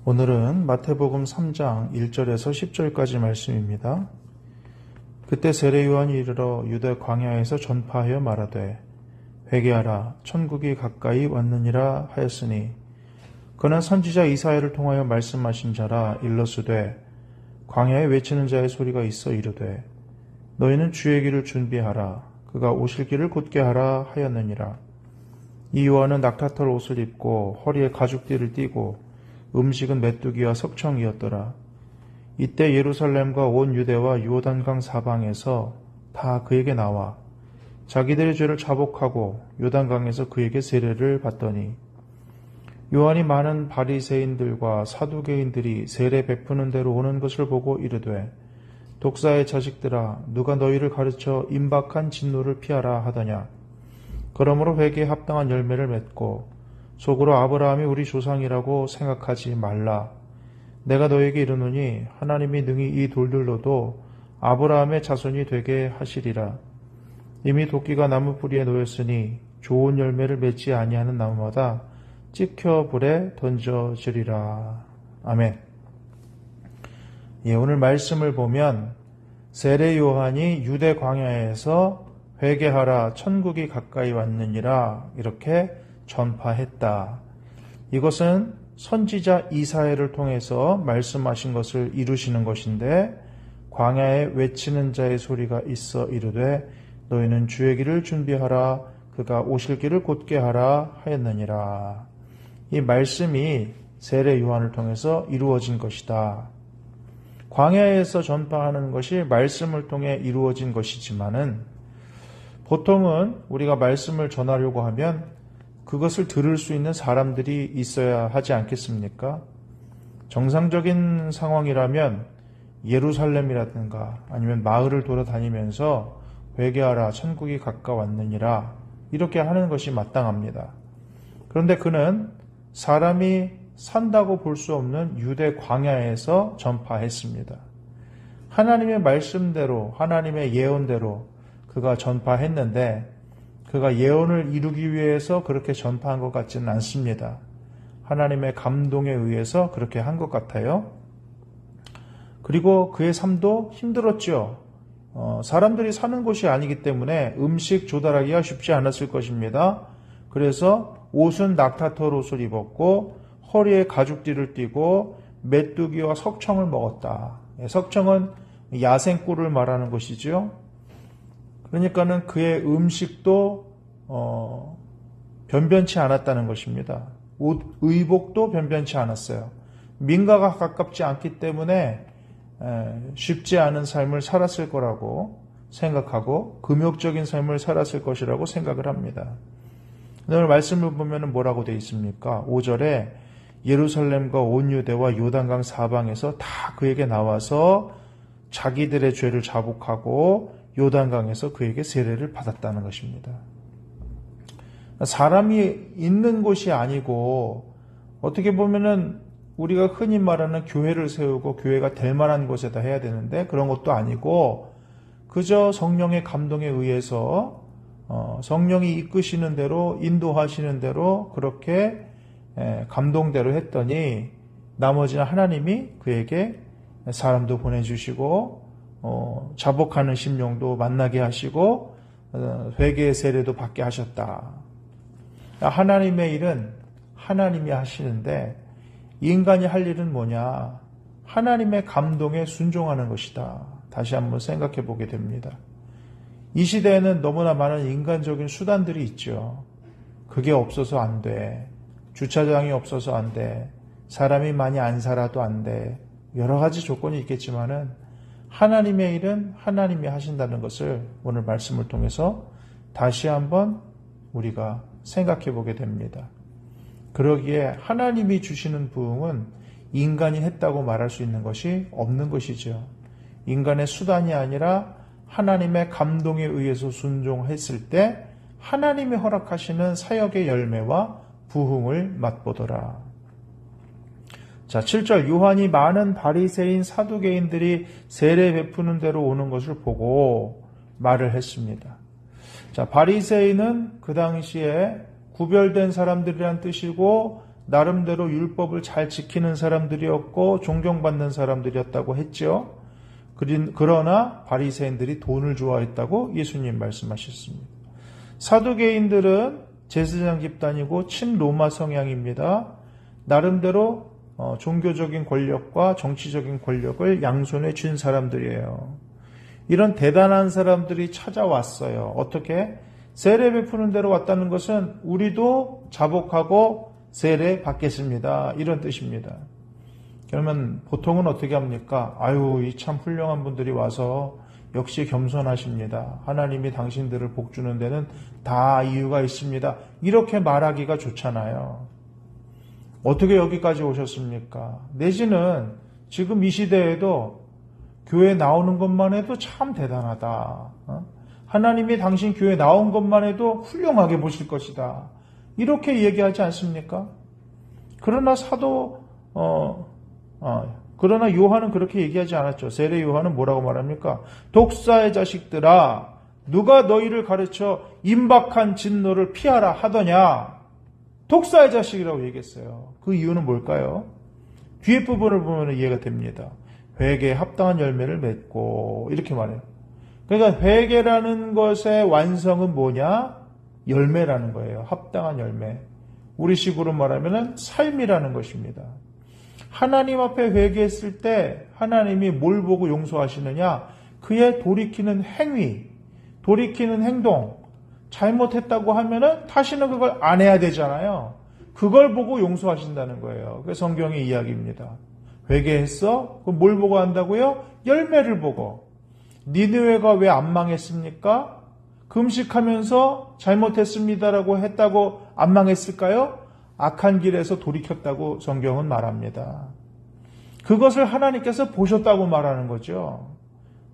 오늘은 마태복음 3장 1절에서 10절까지 말씀입니다. 그때 세례 요한이 이르러 유대 광야에서 전파하여 말하되 회개하라 천국이 가까이 왔느니라 하였으니 그는 선지자 이사야를 통하여 말씀하신 자라 일러스되 광야에 외치는 자의 소리가 있어 이르되 너희는 주의 길을 준비하라 그가 오실 길을 곧게 하라 하였느니라. 이 요한은 낙타털 옷을 입고 허리에 가죽띠를 띠고 음식은 메뚜기와 석청이었더라. 이때 예루살렘과 온 유대와 요단강 사방에서 다 그에게 나와 자기들의 죄를 자복하고 요단강에서 그에게 세례를 받더니 요한이 많은 바리새인들과 사두개인들이 세례 베푸는 대로 오는 것을 보고 이르되 독사의 자식들아 누가 너희를 가르쳐 임박한 진노를 피하라 하더냐. 그러므로 회개에 합당한 열매를 맺고 속으로 아브라함이 우리 조상이라고 생각하지 말라. 내가 너에게 이르노니 하나님이 능히 이 돌들로도 아브라함의 자손이 되게 하시리라. 이미 도끼가 나무 뿌리에 놓였으니 좋은 열매를 맺지 아니하는 나무마다 찍혀 불에 던져지리라. 아멘. 오늘 말씀을 보면 세례 요한이 유대 광야에서 회개하라 천국이 가까이 왔느니라 이렇게 전파했다. 이것은 선지자 이사야를 통해서 말씀하신 것을 이루시는 것인데 광야에 외치는 자의 소리가 있어 이르되 너희는 주의 길을 준비하라 그가 오실 길을 곧게 하라 하였느니라. 이 말씀이 세례 요한을 통해서 이루어진 것이다. 광야에서 전파하는 것이 말씀을 통해 이루어진 것이지만은 보통은 우리가 말씀을 전하려고 하면 그것을 들을 수 있는 사람들이 있어야 하지 않겠습니까? 정상적인 상황이라면 예루살렘이라든가 아니면 마을을 돌아다니면서 회개하라 천국이 가까웠느니라 이렇게 하는 것이 마땅합니다. 그런데 그는 사람이 산다고 볼 수 없는 유대 광야에서 전파했습니다. 하나님의 말씀대로 하나님의 예언대로 그가 전파했는데 그가 예언을 이루기 위해서 그렇게 전파한 것 같지는 않습니다. 하나님의 감동에 의해서 그렇게 한 것 같아요. 그리고 그의 삶도 힘들었죠. 사람들이 사는 곳이 아니기 때문에 음식 조달하기가 쉽지 않았을 것입니다. 그래서 옷은 낙타털 옷을 입었고 허리에 가죽띠를 띠고 메뚜기와 석청을 먹었다. 석청은 야생꿀을 말하는 것이죠. 그러니까는 그의 음식도 변변치 않았다는 것입니다. 옷, 의복도 변변치 않았어요. 민가가 가깝지 않기 때문에 쉽지 않은 삶을 살았을 거라고 생각하고 금욕적인 삶을 살았을 것이라고 생각을 합니다. 오늘 말씀을 보면 뭐라고 되어 있습니까? 5절에 예루살렘과 온 유대와 요단강 사방에서 다 그에게 나와서 자기들의 죄를 자복하고 요단강에서 그에게 세례를 받았다는 것입니다. 사람이 있는 곳이 아니고 어떻게 보면은 우리가 흔히 말하는 교회를 세우고 교회가 될 만한 곳에다 해야 되는데 그런 것도 아니고 그저 성령의 감동에 의해서 성령이 이끄시는 대로 인도하시는 대로 그렇게 감동대로 했더니 나머지는 하나님이 그에게 사람도 보내주시고 자복하는 심령도 만나게 하시고 회개의 세례도 받게 하셨다. 하나님의 일은 하나님이 하시는데 인간이 할 일은 뭐냐? 하나님의 감동에 순종하는 것이다. 다시 한번 생각해 보게 됩니다. 이 시대에는 너무나 많은 인간적인 수단들이 있죠. 그게 없어서 안 돼. 주차장이 없어서 안 돼. 사람이 많이 안 살아도 안 돼. 여러 가지 조건이 있겠지만은 하나님의 일은 하나님이 하신다는 것을 오늘 말씀을 통해서 다시 한번 우리가 생각해 보게 됩니다. 그러기에 하나님이 주시는 부흥은 인간이 했다고 말할 수 있는 것이 없는 것이죠. 인간의 수단이 아니라 하나님의 감동에 의해서 순종했을 때 하나님이 허락하시는 사역의 열매와 부흥을 맛보더라. 자, 7절 요한이 많은 바리새인 사두개인들이 세례 베푸는 대로 오는 것을 보고 말을 했습니다. 자, 바리새인은 그 당시에 구별된 사람들이란 뜻이고 나름대로 율법을 잘 지키는 사람들이었고 존경받는 사람들이었다고 했죠. 그러나 바리새인들이 돈을 좋아했다고 예수님 말씀하셨습니다. 사두개인들은 제사장 집단이고 친로마 성향입니다. 나름대로 종교적인 권력과 정치적인 권력을 양손에 쥔 사람들이에요. 이런 대단한 사람들이 찾아왔어요. 어떻게? 세례 베푸는 대로 왔다는 것은 우리도 자복하고 세례 받겠습니다. 이런 뜻입니다. 그러면 보통은 어떻게 합니까? 아유, 이 참 훌륭한 분들이 와서 역시 겸손하십니다. 하나님이 당신들을 복주는 데는 다 이유가 있습니다. 이렇게 말하기가 좋잖아요. 어떻게 여기까지 오셨습니까? 내지는 지금 이 시대에도 교회 나오는 것만 해도 참 대단하다. 하나님이 당신 교회 나온 것만 해도 훌륭하게 보실 것이다. 이렇게 얘기하지 않습니까? 그러나 그러나 요한은 그렇게 얘기하지 않았죠. 세례 요한은 뭐라고 말합니까? 독사의 자식들아, 누가 너희를 가르쳐 임박한 진노를 피하라 하더냐? 독사의 자식이라고 얘기했어요. 그 이유는 뭘까요? 뒤에 부분을 보면 이해가 됩니다. 회개에 합당한 열매를 맺고 이렇게 말해요. 그러니까 회개라는 것의 완성은 뭐냐? 열매라는 거예요. 합당한 열매. 우리식으로 말하면 삶이라는 것입니다. 하나님 앞에 회개했을 때 하나님이 뭘 보고 용서하시느냐? 그의 돌이키는 행위, 돌이키는 행동. 잘못했다고 하면은 다시는 그걸 안 해야 되잖아요. 그걸 보고 용서하신다는 거예요. 그게 성경의 이야기입니다. 회개했어? 그럼 뭘 보고 한다고요? 열매를 보고. 니느웨가 왜 안 망했습니까? 금식하면서 잘못했습니다라고 했다고 안 망했을까요? 악한 길에서 돌이켰다고 성경은 말합니다. 그것을 하나님께서 보셨다고 말하는 거죠.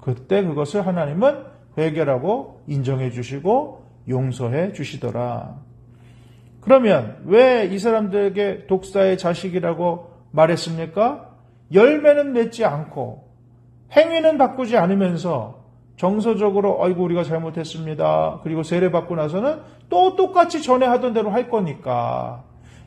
그때 그것을 하나님은 회개라고 인정해 주시고 용서해 주시더라. 그러면 왜 이 사람들에게 독사의 자식이라고 말했습니까? 열매는 맺지 않고 행위는 바꾸지 않으면서 정서적으로 아이고 우리가 잘못했습니다. 그리고 세례받고 나서는 또 똑같이 전에 하던 대로 할 거니까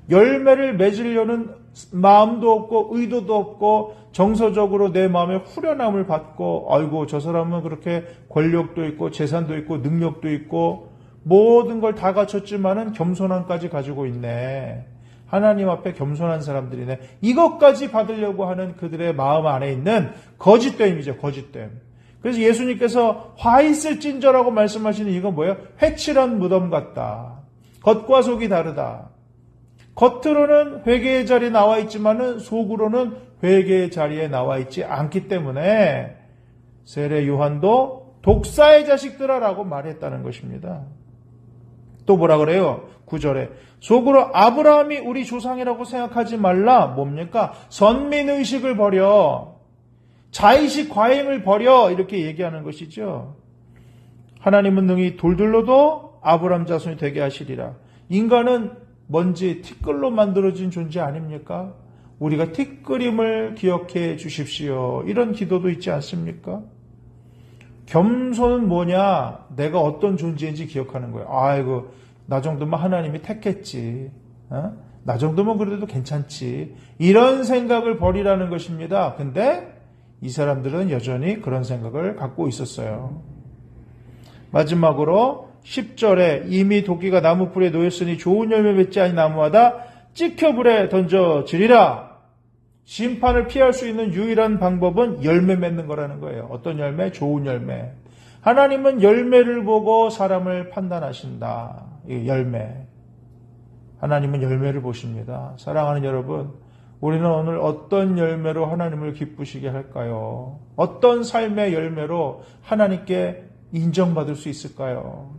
열매를 맺으려는 마음도 없고 의도도 없고 정서적으로 내 마음에 후련함을 받고 아이고 저 사람은 그렇게 권력도 있고 재산도 있고 능력도 있고 모든 걸 다 갖췄지만은 겸손함까지 가지고 있네. 하나님 앞에 겸손한 사람들이네. 이것까지 받으려고 하는 그들의 마음 안에 있는 거짓됨이죠. 거짓됨. 그래서 예수님께서 화 있을진저라고 말씀하시는 이건 뭐예요? 회칠한 무덤 같다. 겉과 속이 다르다. 겉으로는 회개의 자리에 나와 있지만은 속으로는 회개의 자리에 나와 있지 않기 때문에 세례 요한도 독사의 자식들아라고 말했다는 것입니다. 또 뭐라 그래요? 9절에 속으로 아브라함이 우리 조상이라고 생각하지 말라. 뭡니까? 선민의식을 버려. 자의식 과잉을 버려. 이렇게 얘기하는 것이죠. 하나님은 능히 돌들로도 아브라함 자손이 되게 하시리라. 인간은 먼지 티끌로 만들어진 존재 아닙니까? 우리가 티끌임을 기억해 주십시오. 이런 기도도 있지 않습니까? 겸손은 뭐냐? 내가 어떤 존재인지 기억하는 거예요. 아이고, 나 정도면 하나님이 택했지. 나 정도면 그래도 괜찮지. 이런 생각을 버리라는 것입니다. 근데 이 사람들은 여전히 그런 생각을 갖고 있었어요. 마지막으로 10절에 이미 도끼가 나무 풀에 놓였으니 좋은 열매 맺지 아니 나무하다 찍혀 불에 던져지리라. 심판을 피할 수 있는 유일한 방법은 열매 맺는 거라는 거예요. 어떤 열매? 좋은 열매. 하나님은 열매를 보고 사람을 판단하신다. 열매. 하나님은 열매를 보십니다. 사랑하는 여러분, 우리는 오늘 어떤 열매로 하나님을 기쁘시게 할까요? 어떤 삶의 열매로 하나님께 인정받을 수 있을까요?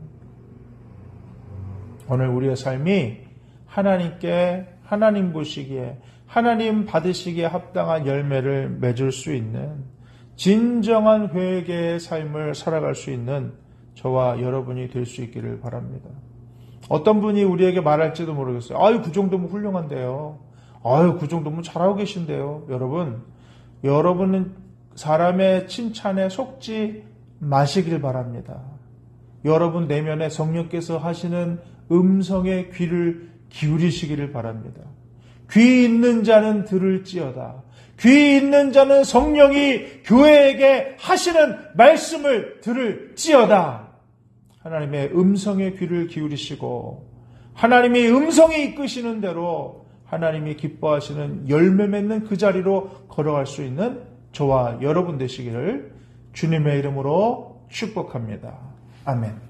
오늘 우리의 삶이 하나님께 하나님 보시기에 하나님 받으시기에 합당한 열매를 맺을 수 있는 진정한 회개의 삶을 살아갈 수 있는 저와 여러분이 될 수 있기를 바랍니다. 어떤 분이 우리에게 말할지도 모르겠어요. 아유, 그 정도면 훌륭한데요. 아유, 그 정도면 잘하고 계신데요. 여러분은 사람의 칭찬에 속지 마시길 바랍니다. 여러분 내면에 성령께서 하시는 음성의 귀를 기울이시기를 바랍니다. 귀 있는 자는 들을지어다. 귀 있는 자는 성령이 교회에게 하시는 말씀을 들을지어다. 하나님의 음성에 귀를 기울이시고 하나님의 음성이 이끄시는 대로 하나님이 기뻐하시는 열매 맺는 그 자리로 걸어갈 수 있는 저와 여러분 되시기를 주님의 이름으로 축복합니다. 아멘.